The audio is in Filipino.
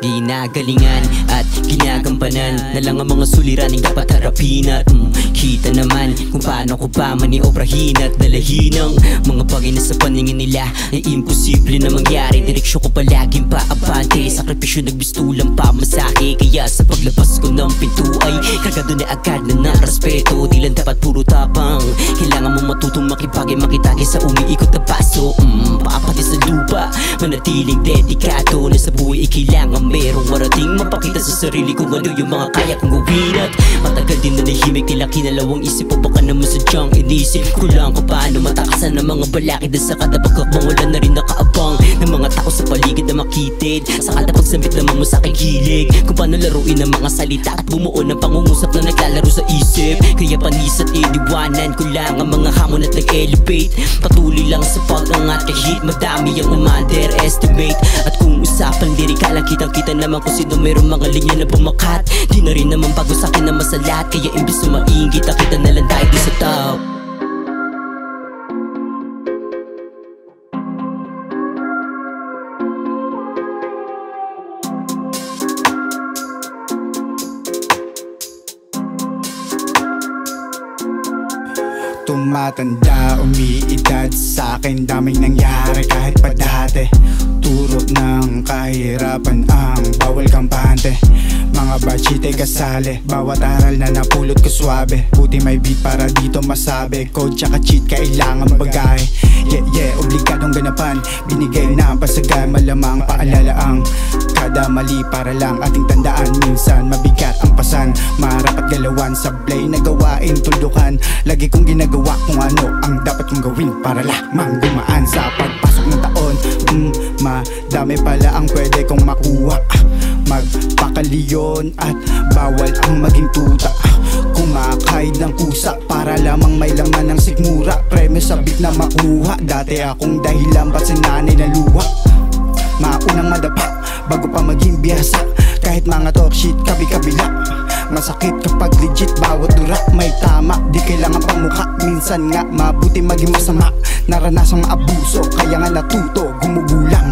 ginagalingan at ginagampanan na lang ang mga suliraning dapat harapin. At kita naman kung paano ko pa maniobrahin at dalahin ang mga bagay na sa paningin nila ay imposible na mangyari. Direksyon ko palaging paabante, sakripisyo nagbistulang pamasahe, kaya sa paglabas ko ng pinto ay kargado na agad na ng respeto. Di lang dapat puro tapang, kailangan mo matutong makipagay, makitagay sa umiikot na paso. Paapati sa lupa, manatiling dedikado na sa buhay ay kailangan merong warating mapakita sa sarili kung ano yung mga kaya kong gawin. At matagal din na nahimik, tila kinalawang isip o baka naman sadyang inisip ko lang kung paano matakasan ng mga balakid na sa kada pagkakbang wala na rin nakaabang ng mga tao sa paligid na makitid sa kada pagsamit naman mo sa aking hilig kung paano laruin ang mga salita at bumuo ng pangungusap na naglalaro sa isip. Kaya panis at iliwanan ko lang ang mga hamon at nag-elevate, patuloy lang sa pag-angat kahit madami ang underestimate. At kung usapan lirika lang kitang kita naman kung sino mayroong mga linya na bumakat. Di na rin naman bago sa akin na masalat, kaya imbis na maingit kita na lang tayo di sa top. Tumatanda, umiidad sa akin, daming nangyari kahit pa dati. Turo ng kahirapan ang bawal kampante, mga bachite kasali, bawat aral na napulot ko swabe. Buti may beat para dito masabi, code tsaka cheat kailangan bagay. Yeah, obligadong ganapan, binigay na pasagay, malamang paalala ang kada mali para lang ating tandaan. Minsan mabigat ang pasan, marapat galawan, sablay na gawain, tulukan. Lagi kong ginagawa kung ano ang dapat kong gawin para lamang gumaan sa pagpasok ng taon. Madami pala ang pwede kong makuha, magpakaliyon at bawal ang maging tuta. Kumakain ng kusa para lamang may laman ng sigmura, premyo sabik na makuha. Dati akong dahilan ba't si nanay na luha, maunang madapa bago pa maging biyasa. Kahit mga talk shit kabi-kabila, masakit kapag legit bawat dura may tama, di kailangan pang mukha. Minsan nga mabuti maging masama, naranasang maabuso kaya nga natuto gumugulang